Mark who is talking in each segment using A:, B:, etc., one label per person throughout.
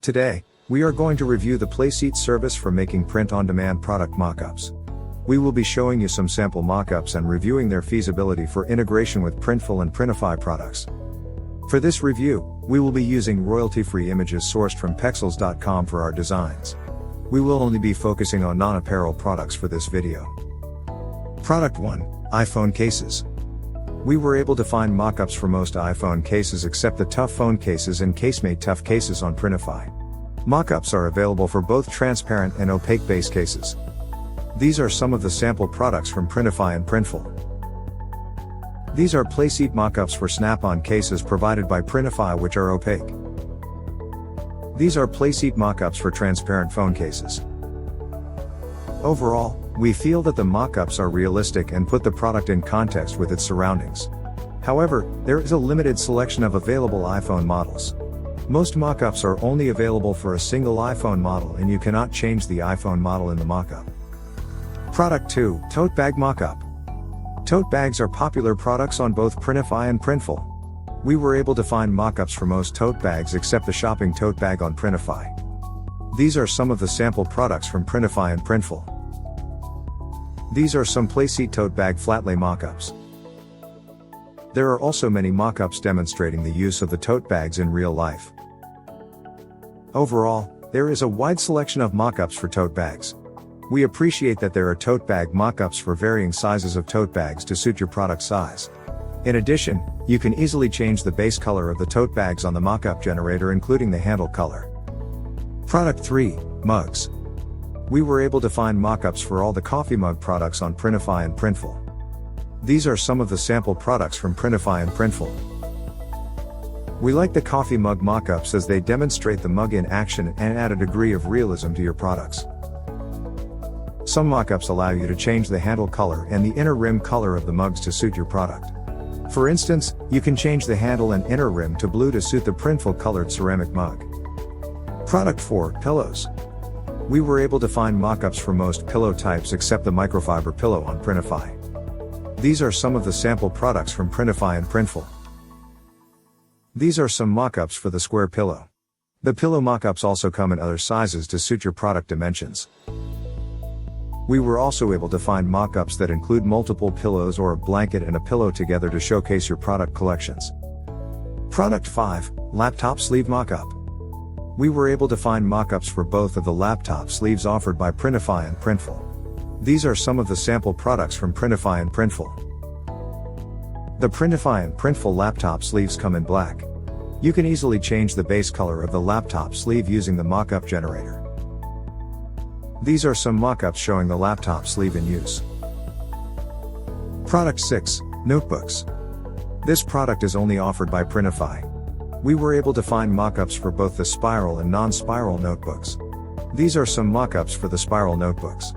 A: Today, we are going to review the Placeit service for making print-on-demand product mockups. We will be showing you some sample mockups and reviewing their feasibility for integration with Printful and Printify products. For this review, we will be using royalty-free images sourced from pexels.com for our designs. We will only be focusing on non-apparel products for this video. Product 1, iPhone cases. We were able to find mockups for most iPhone cases except the Tough phone cases and Casemate Tough cases on Printify. Mockups are available for both transparent and opaque base cases. These are some of the sample products from Printify and Printful. These are Placeit mockups for snap-on cases provided by Printify which are opaque. These are Placeit mockups for transparent phone cases. Overall, we feel that the mockups are realistic and put the product in context with its surroundings. However, there is a limited selection of available iPhone models. Most mockups are only available for a single iPhone model and you cannot change the iPhone model in the mockup. Product 2, Tote Bag Mockup. Tote bags are popular products on both Printify and Printful. We were able to find mockups for most tote bags except the shopping tote bag on Printify. These are some of the sample products from Printify and Printful. These are some Placeit tote bag flatlay mockups. There are also many mockups demonstrating the use of the tote bags in real life. Overall, there is a wide selection of mockups for tote bags. We appreciate that there are tote bag mockups for varying sizes of tote bags to suit your product size. In addition, you can easily change the base color of the tote bags on the mockup generator including the handle color. Product 3, Mugs. We were able to find mockups for all the coffee mug products on Printify and Printful. These are some of the sample products from Printify and Printful. We like the coffee mug mockups as they demonstrate the mug in action and add a degree of realism to your products. Some mockups allow you to change the handle color and the inner rim color of the mugs to suit your product. For instance, you can change the handle and inner rim to blue to suit the Printful colored ceramic mug. Product 4, Pillows. We were able to find mockups for most pillow types except the microfiber pillow on Printify. These are some of the sample products from Printify and Printful. These are some mockups for the square pillow. The pillow mockups also come in other sizes to suit your product dimensions. We were also able to find mockups that include multiple pillows or a blanket and a pillow together to showcase your product collections. Product 5, Laptop Sleeve Mockup. We were able to find mockups for both of the laptop sleeves offered by Printify and Printful. These are some of the sample products from Printify and Printful. The Printify and Printful laptop sleeves come in black. You can easily change the base color of the laptop sleeve using the mockup generator. These are some mockups showing the laptop sleeve in use. Product 6, Notebooks. This product is only offered by Printify. We were able to find mockups for both the spiral and non-spiral notebooks. These are some mockups for the spiral notebooks.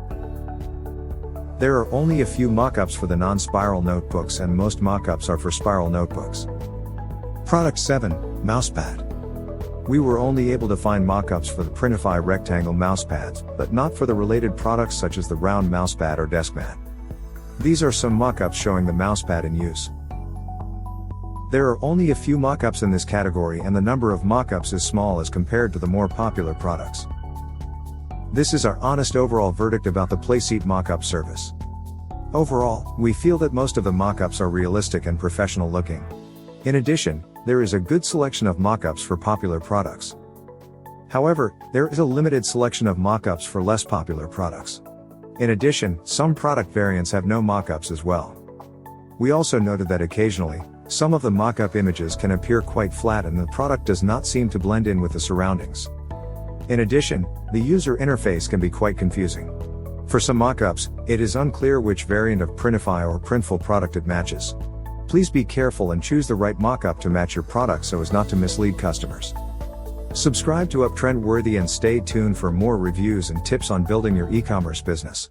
A: There are only a few mockups for the non-spiral notebooks and most mockups are for spiral notebooks. Product 7, Mousepad. We were only able to find mockups for the Printify rectangle mousepads, but not for the related products such as the round mousepad or desk mat. These are some mockups showing the mousepad in use. There are only a few mockups in this category and the number of mockups is small as compared to the more popular products. This is our honest overall verdict about the Placeit mockup service. Overall, we feel that most of the mockups are realistic and professional looking. In addition, there is a good selection of mockups for popular products. However, there is a limited selection of mockups for less popular products. In addition, some product variants have no mockups as well. We also noted that occasionally, some of the mockup images can appear quite flat and the product does not seem to blend in with the surroundings. In addition, the user interface can be quite confusing. For some mockups, it is unclear which variant of Printify or Printful product it matches. Please be careful and choose the right mockup to match your product so as not to mislead customers. Subscribe to Uptrend Worthy and stay tuned for more reviews and tips on building your e-commerce business.